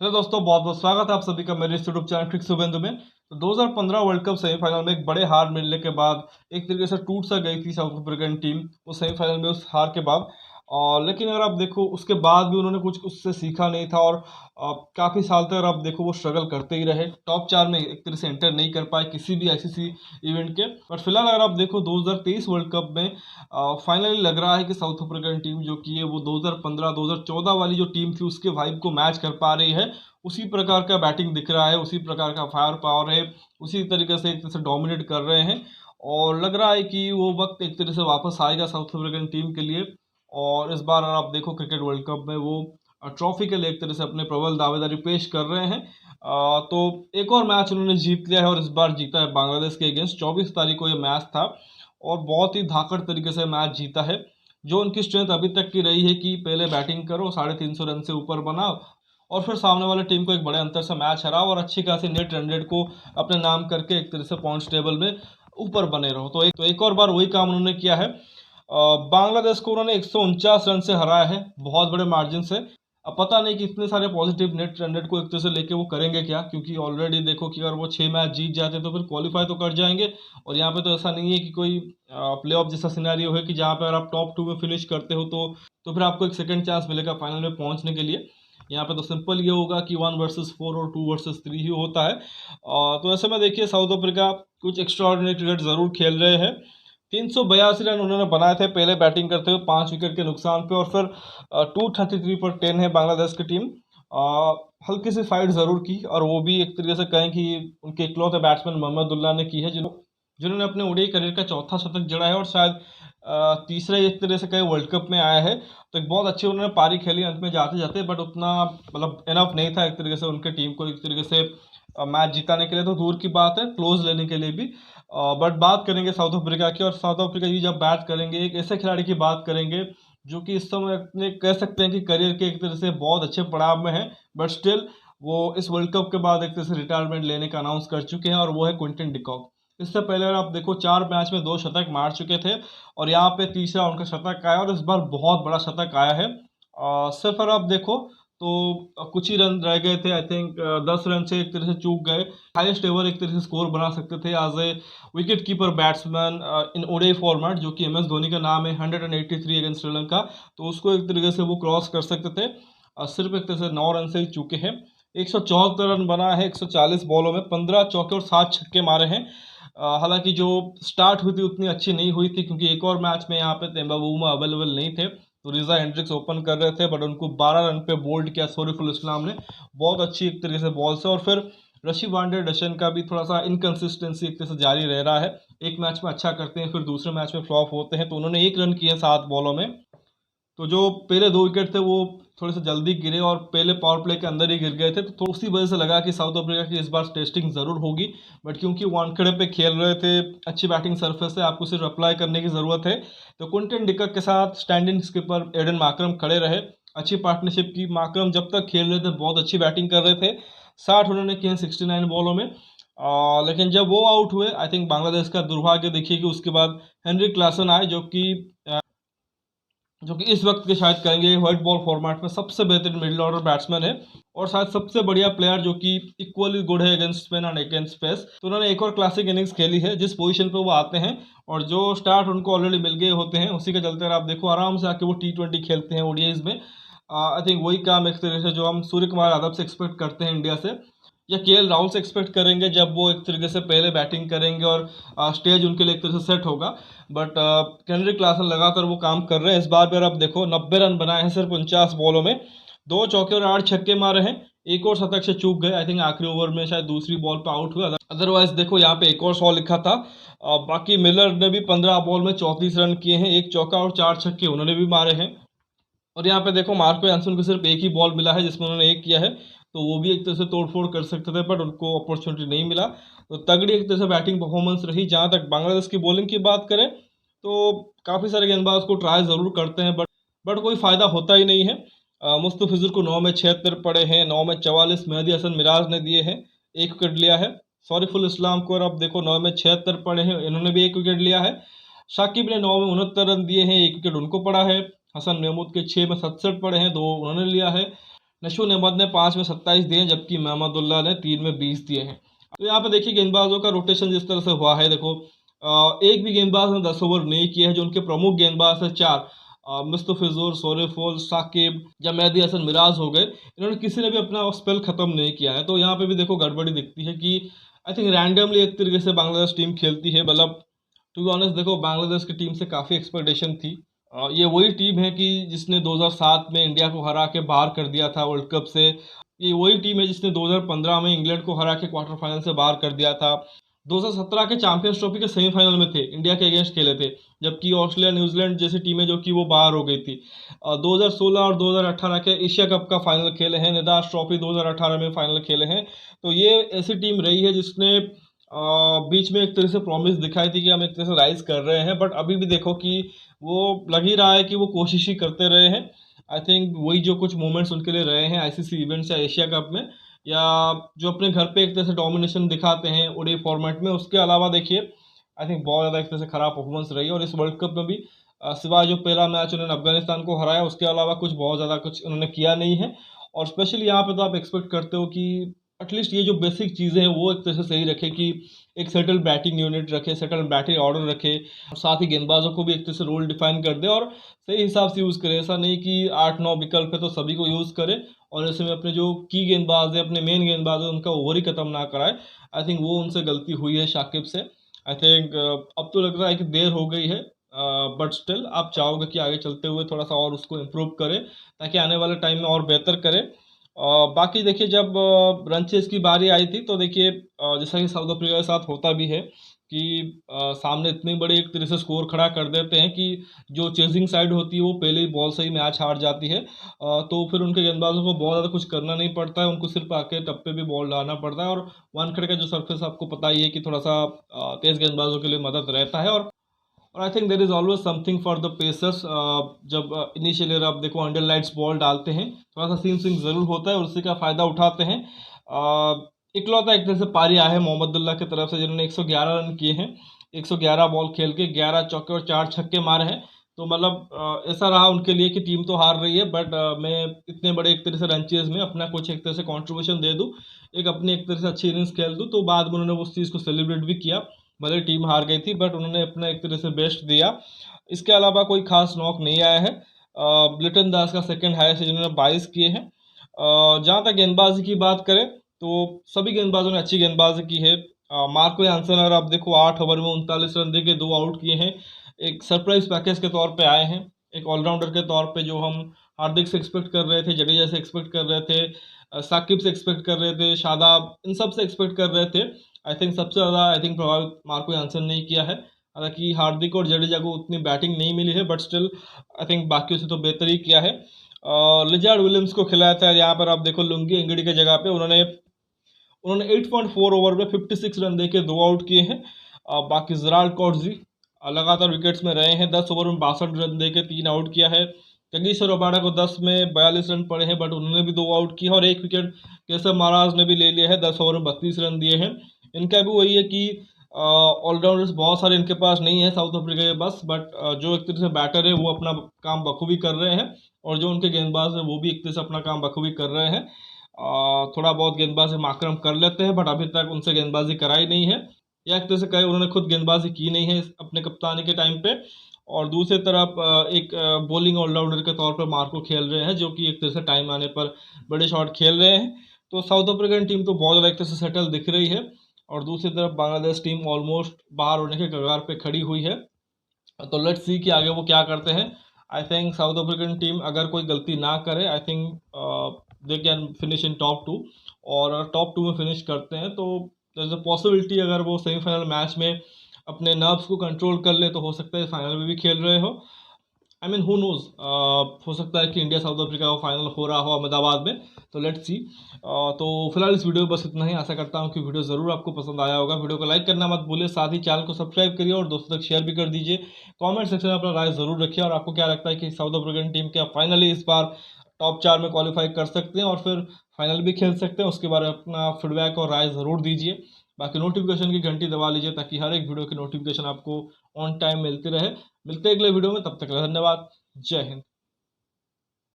Hello दोस्तों, बहुत बहुत स्वागत है आप सभी का मेरे इस यूट्यूब चैनल ट्रिक्स शुभेंदु में। तो 2015 वर्ल्ड कप सेमीफाइनल में एक बड़े हार मिलने के बाद एक तरीके से टूट सा गई थी साउथ अफ्रीकन टीम उस सेमीफाइनल में उस हार के बाद। और लेकिन अगर आप देखो उसके बाद भी उन्होंने कुछ उससे सीखा नहीं था और काफ़ी साल तक अगर आप देखो वो स्ट्रगल करते ही रहे, टॉप 4 में एक तरह से एंटर नहीं कर पाए किसी भी आईसीसी इवेंट के। पर फिलहाल अगर आप देखो 2023 वर्ल्ड कप में फाइनली लग रहा है कि साउथ अफ्रीकन टीम जो की है वो 2015-2014 वाली जो टीम थी उसके वाइब को मैच कर पा रही है। उसी प्रकार का बैटिंग दिख रहा है, उसी प्रकार का फायर पावर है, उसी तरीके से एक तरह से डोमिनेट कर रहे हैं। और लग रहा है कि वो वक्त एक तरह से वापस आएगा साउथ अफ्रीकन टीम के लिए। और इस बार अगर आप देखो क्रिकेट वर्ल्ड कप में वो ट्रॉफी के लिए एक तरह से अपने प्रबल दावेदारी पेश कर रहे हैं। तो एक और मैच उन्होंने जीत लिया है और इस बार जीता है बांग्लादेश के अगेंस्ट। 24 तारीख को ये मैच था और बहुत ही धाकड़ तरीके से मैच जीता है। जो उनकी स्ट्रेंथ अभी तक की रही है कि पहले बैटिंग करो, 350 रन से ऊपर बनाओ और फिर सामने वाले टीम को एक बड़े अंतर से मैच हराओ और अच्छी खासी नेट रन रेट को अपने नाम करके एक तरह से पॉइंट्स टेबल में ऊपर बने रहो। तो एक और बार वही काम उन्होंने किया है। बांग्लादेश को उन्होंने 149 रन से हराया है, बहुत बड़े मार्जिन से। अब पता नहीं कि इतने सारे पॉजिटिव नेट रन रेट को एक तरह से लेके वो करेंगे क्या, क्योंकि ऑलरेडी देखो कि अगर वो 6 मैच जीत जाते तो फिर क्वालिफाई तो कर जाएंगे। और यहाँ पे तो ऐसा नहीं है कि कोई प्ले ऑफ जैसा सिनेरियो है कि जहाँ पे अगर आप टॉप 2 में फिनिश करते हो तो फिर आपको एक सेकंड चांस मिलेगा फाइनल में पहुंचने के लिए। यहाँ पे तो सिंपल ये होगा कि 1 वर्सेस 4 और 2 वर्सेस 3 ही होता है। तो ऐसे में देखिए साउथ अफ्रीका कुछ एक्स्ट्राऑर्डिनरी क्रिकेट ज़रूर खेल रहे हैं। 382 रन उन्होंने बनाए थे पहले बैटिंग करते हुए 5 विकेट के नुकसान पे, और फिर 233 पर 10 है बांग्लादेश की टीम। हल्की सी फाइट ज़रूर की और वो भी एक तरीके से कहें कि उनके इकलौते बैट्समैन मोहम्मदुल्लाह ने की है जिन्होंने अपने ओडीआई करियर का चौथा शतक जड़ा है और शायद तीसरा एक तरह से कहें वर्ल्ड कप में आया है। तो एक बहुत अच्छी उन्होंने पारी खेली अंत में जाते जाते, बट उतना मतलब इनफ नहीं था एक तरीके से उनके टीम को एक तरीके से मैच जिताने के लिए, तो दूर की बात है क्लोज लेने के लिए भी। बट बात करेंगे साउथ अफ्रीका की, और साउथ अफ्रीका की जब बात करेंगे एक ऐसे खिलाड़ी की बात करेंगे जो कि इस समय अपने कह सकते हैं कि करियर के एक तरह से बहुत अच्छे पड़ाव में है, बट स्टिल वो इस वर्ल्ड कप के बाद एक तरह से रिटायरमेंट लेने का अनाउंस कर चुके हैं और वो है क्विंटन डिकॉक। इससे पहले अगर आप देखो 4 मैच में 2 शतक मार चुके थे और यहाँ पे तीसरा उनका शतक आया और इस बार बहुत बड़ा शतक आया है। सिर्फ अगर आप देखो तो कुछ ही रन रह गए थे, आई थिंक 10 रन से एक तरह से चूक गए। हाईएस्ट एवर एक तरह से स्कोर बना सकते थे as a wicket keeper batsman in ODI format, जो कि एम एस धोनी का नाम है, 183 अगेंस्ट श्रीलंका। तो उसको एक तरीके से वो क्रॉस कर सकते थे। सिर्फ एक तरह से 9 रन से ही चूके हैं। 174 रन बना है 140 बॉलों में, 15 चौके और 7 छक्के मारे हैं। हालांकि जो स्टार्ट हुई थी उतनी अच्छी नहीं हुई थी, क्योंकि एक और मैच में यहाँ पे तेम्बा बुमा अवेलेबल नहीं थे, तो रिजा हेंड्रिक्स ओपन कर रहे थे, बट उनको 12 रन पे बोल्ड किया सोरीफुल इस्लाम ने बहुत अच्छी एक तरीके से बॉल से। और फिर ऋषि वांडे डशन का भी थोड़ा सा इनकन्सिस्टेंसी एक तरह से जारी रह रहा है। एक मैच में अच्छा करते हैं फिर दूसरे मैच में फ्लॉप होते हैं, तो उन्होंने 1 रन किए 7 बॉलों में। तो जो पहले 2 विकेट थे वो थोड़े से जल्दी गिरे और पहले पावर प्ले के अंदर ही गिर गए थे, तो उसी वजह से लगा कि साउथ अफ्रीका की इस बार टेस्टिंग ज़रूर होगी। बट क्योंकि वानखेड़े पे खेल रहे थे, अच्छी बैटिंग सरफेस है, आपको सिर्फ अप्लाई करने की ज़रूरत है। तो क्विंटन डिकॉक के साथ stand in skipper Aiden Markram खड़े रहे, अच्छी पार्टनरशिप की। मार्करम जब तक खेल रहे थे बहुत अच्छी बैटिंग कर रहे थे, 60 उन्होंने किए 69 बॉलों में। लेकिन जब वो आउट हुए, आई थिंक बांग्लादेश का दुर्भाग्य देखिए कि उसके बाद हेनरी क्लासन आए, जो कि इस वक्त के शायद कहेंगे व्हाइट बॉल फॉर्मेट में सबसे बेहतरीन मिडिल ऑर्डर बैट्समैन है और शायद सबसे बढ़िया प्लेयर, जो कि इक्वली गुड है against spin and against pace. तो उन्होंने एक और क्लासिक इनिंग्स खेली है जिस पोजीशन पे वो आते हैं, और जो स्टार्ट उनको ऑलरेडी मिल गए होते हैं उसी के चलते आप देखो आराम से आके वो T20 खेलते हैं ओडीआईज में। आई थिंक वही काम एक तरह से जो हम सूर्य कुमार यादव से एक्सपेक्ट करते हैं इंडिया से, या केएल राहुल से एक्सपेक्ट करेंगे जब वो एक तरीके से पहले बैटिंग करेंगे और स्टेज उनके लिए एक तरह से सेट होगा। बट केनरी क्लासन लगातार वो काम कर रहे हैं। इस बार भी आप देखो 90 रन बनाए हैं सिर्फ 49 बॉलों में, 2 चौके और 8 छक्के मारे हैं। एक और शतक से चूक गए, आई थिंक आखिरी ओवर में शायद दूसरी बॉल पे आउट हुआ। अदरवाइज देखो यहाँ पे एक और 100 लिखा था। बाकी मिलर ने भी 15 बॉल में 34 रन किए हैं, 1 चौका और 4 छक्के उन्होंने भी मारे हैं। और यहाँ पे देखो मार्को एंसन को सिर्फ एक ही बॉल मिला है जिसमें उन्होंने एक किया है, तो वो भी एक तरह से तोड़फोड़ कर सकते थे, बट उनको अपॉर्चुनिटी नहीं मिला। तो तगड़ी एक तरह से बैटिंग परफॉर्मेंस रही। जहाँ तक बांग्लादेश की बॉलिंग की बात करें तो काफ़ी सारे गेंदबाज को ट्राई ज़रूर करते हैं, बट कोई फ़ायदा होता ही नहीं है। मुस्तफिजुर को 9 में 76 पड़े हैं, 9 में 44 मेहदी हसन मिराज ने दिए हैं, 1 विकेट लिया है। सॉरीफुल इस्लाम को अब देखो 9 में 76 पड़े हैं, इन्होंने भी 1 विकेट लिया है। शाकिब ने 9 में 69 रन दिए हैं, 1 विकेट उनको पड़ा है। हसन महमूद के 6 में 67 पड़े हैं, 2 उन्होंने लिया है। नशून अहमद ने 5 में 27 दिए हैं, जबकि महमदुल्लाह ने 3 में 20 दिए हैं। तो यहाँ पे देखिए गेंदबाजों का रोटेशन जिस तरह से हुआ है, देखो एक भी गेंदबाज ने 10 ओवर नहीं किए हैं। जो उनके प्रमुख गेंदबाज है 4, मुस्तफिजुर, सोरेफोल, साकिब या मेहदी हसन मिराज हो गए, इन्होंने किसी ने भी अपना स्पेल खत्म नहीं किया है। तो यहाँ पे भी देखो गड़बड़ी दिखती है कि आई थिंक रैंडमली एक तरीके से बांग्लादेश टीम खेलती है। मतलब टू बी ऑनेस्ट देखो बांग्लादेश की टीम से काफ़ी एक्सपेक्टेशन थी। ये वही टीम है कि जिसने 2007 में इंडिया को हरा के बाहर कर दिया था वर्ल्ड कप से। ये वही टीम है जिसने 2015 में इंग्लैंड को हरा के क्वार्टर फाइनल से बाहर कर दिया था। 2017 के चैंपियंस ट्रॉफी के सेमीफाइनल में थे, इंडिया के अगेंस्ट खेले थे, जबकि ऑस्ट्रेलिया न्यूजीलैंड जैसी टीमें जो कि वो बाहर हो गई थी। 2016 और 2018 के एशिया कप का फाइनल खेले हैं, निदास ट्रॉफी 2018 में फाइनल खेले हैं। तो ये ऐसी टीम रही है जिसने बीच में एक तरह से प्रॉमिस दिखाई थी कि हम एक तरह से राइज कर रहे हैं, बट अभी भी देखो कि वो लग ही रहा है कि वो कोशिश ही करते रहे हैं। आई थिंक वही जो कुछ मोमेंट्स उनके लिए रहे हैं आईसीसी इवेंट्स या एशिया कप में, या जो अपने घर पे एक तरह से डोमिनेशन दिखाते हैं ओडीआई फॉर्मेट में, उसके अलावा देखिए आई थिंक बहुत ज़्यादा एक तरह से खराब परफॉर्मेंस रही है। और इस वर्ल्ड कप में भी सिवाय जो पहला मैच उन्होंने अफगानिस्तान को हराया, उसके अलावा कुछ बहुत ज़्यादा कुछ उन्होंने किया नहीं है। और स्पेशली यहाँ पे तो आप एक्सपेक्ट करते हो कि एटलीस्ट ये जो बेसिक चीज़ें हैं वो एक तरह से सही रखे, कि एक सेटल बैटिंग यूनिट रखे, सेटल बैटिंग ऑर्डर रखे, और साथ ही गेंदबाजों को भी एक तरह से रोल डिफाइन कर दे और सही हिसाब से यूज़ करे। ऐसा नहीं कि 8-9 विकल्प है तो सभी को यूज़ करे और ऐसे में अपने जो की गेंदबाज है, अपने मेन गेंदबाज है, उनका ओवर ही खत्म ना कराए। आई थिंक वो उनसे गलती हुई है शाकिब से। आई थिंक अब तो लग रहा है कि देर हो गई है, बट स्टिल आप चाहोगे कि आगे चलते हुए थोड़ा सा और उसको इम्प्रूव करें ताकि आने वाले टाइम में और बेहतर करें। बाकी देखिए जब रन चेस की बारी आई थी तो देखिए जैसा कि साउथ अफ्रीका के साथ होता भी है कि सामने इतनी बड़ी एक तरह से स्कोर खड़ा कर देते हैं कि जो चेजिंग साइड होती है वो पहले ही बॉल से ही मैच हार जाती है। तो फिर उनके गेंदबाजों को बहुत ज़्यादा कुछ करना नहीं पड़ता है, उनको सिर्फ आके टप्पे पे बॉल डालना पड़ता है। और वानखेड़े का जो सरफेस आपको पता ही है कि थोड़ा सा तेज़ गेंदबाजों के लिए मदद रहता है। और I think there is always something for the pacers. जब इनिशियली आप देखो अंडर लाइट्स बॉल डालते हैं, थोड़ा सा सीम स्विंग ज़रूर होता है और उसी का फ़ायदा उठाते हैं। इकलौता एक तरह से पारी आया है मोहम्मदुल्लाह की तरफ से, जिन्होंने 111 रन किए हैं। 111 बॉल खेल के 11 चौके और 4 छक्के मारे हैं। तो मतलब ऐसा रहा उनके लिए कि टीम तो हार रही है, बट मैं इतने बड़े एक तरह से रन चेज में अपना कुछ एक तरह से कंट्रीब्यूशन दे दूँ, एक अपनी एक तरह से अच्छी इनिंग्स खेल दूँ। तो बाद में उन्होंने उस चीज़ को सेलिब्रेट भी किया, भले टीम हार गई थी बट उन्होंने अपना एक तरह से बेस्ट दिया। इसके अलावा कोई खास नॉक नहीं आया है। लिटन दास का सेकंड हाईएस्ट है जिन्होंने 22 किए हैं। जहाँ तक गेंदबाजी की बात करें तो सभी गेंदबाजों ने अच्छी गेंदबाजी की है। मार्को यान्सन और आप देखो 8 ओवर में 39 रन दे के 2 आउट किए हैं, एक सरप्राइज पैकेज के तौर पे आए हैं। एक ऑलराउंडर के तौर पे जो हम हार्दिक से एक्सपेक्ट कर रहे थे, जडेजा से एक्सपेक्ट कर रहे थे, साकिब से एक्सपेक्ट कर रहे थे, शादाब, इन सब से एक्सपेक्ट कर रहे थे। आई थिंक सबसे ज़्यादा आई थिंक प्रभावित मार्को यान्सन ने किया है। हालांकि हार्दिक और जडेजा को उतनी बैटिंग नहीं मिली है, बट स्टिल आई थिंक बाकियों से तो बेहतर ही किया है। लिजार्ड विलियम्स को खिलाया था, यहाँ पर आप देखो लुंगी एंगड़ी की जगह पे उन्होंने 8.4 ओवर में 56 रन देके 2 आउट किए हैं। बाकी जराल्ड कॉट्जी लगातार विकेट्स में रहे हैं, 10 ओवर में 62 रन देके 3 आउट किया है। कगिसो रबाडा को 10 में 42 रन पड़े हैं, बट उन्होंने भी 2 आउट किया और एक विकेट केशव महाराज ने भी ले लिया है, 10 ओवर में 32 रन दिए हैं। इनका भी वही है कि ऑलराउंडर्स बहुत सारे इनके पास नहीं है साउथ अफ्रीका के पास, बट जो एक तरह से बैटर है वो अपना काम बखूबी कर रहे हैं और जो उनके गेंदबाज है वो भी एक तरह से अपना काम बखूबी कर रहे हैं। थोड़ा बहुत गेंदबाजी हम आक्रम कर लेते हैं, बट अभी तक उनसे गेंदबाजी कराई नहीं है, या एक तरह से कहे उन्होंने खुद गेंदबाजी की नहीं है अपने कप्तानी के टाइम पे। और दूसरी तरफ एक बॉलिंग ऑलराउंडर के तौर पर मार्को खेल रहे हैं, जो कि एक तरह से टाइम आने पर बड़े शॉट खेल रहे हैं। तो साउथ अफ्रीकन टीम तो बहुत ज़्यादा एक तरह से सेटल दिख रही है और दूसरी तरफ बांग्लादेश टीम ऑलमोस्ट बाहर होने के कगार पे खड़ी हुई है। तो लेट्स सी कि आगे वो क्या करते हैं। I think south African team अगर कोई गलती ना करे, I think they can finish in top 2, और टॉप 2 में फिनिश करते हैं तो दर इज़ अ पॉसिबिलिटी अगर वो सेमीफाइनल मैच में अपने नर्व्स को कंट्रोल कर ले तो हो सकता है फाइनल में भी खेल रहे हो। आई मीन हु नोज, हो सकता है कि इंडिया साउथ अफ्रीका का फाइनल हो रहा हो अहमदाबाद में। तो लेट्स सी। तो फिलहाल इस वीडियो में बस इतना ही। आशा करता हूँ कि वीडियो ज़रूर आपको पसंद आया होगा। वीडियो को लाइक करना मत भूलिए, साथ ही चैनल को सब्सक्राइब करिए और दोस्तों तक शेयर भी कर दीजिए। कमेंट सेक्शन में अपना राय ज़रूर रखिए और आपको क्या लगता है कि साउथ अफ्रीकन टीम क्या फाइनली इस बार टॉप 4 में क्वालिफाई कर सकते हैं और फिर फाइनल भी खेल सकते हैं। उसके बारे में अपना फीडबैक और राय ज़रूर दीजिए। बाकी नोटिफिकेशन की घंटी दबा लीजिए ताकि हर एक वीडियो की नोटिफिकेशन आपको ऑन टाइम मिलती रहे। मिलते हैं अगले वीडियो में, तब तक के लिए धन्यवाद। जय हिंद।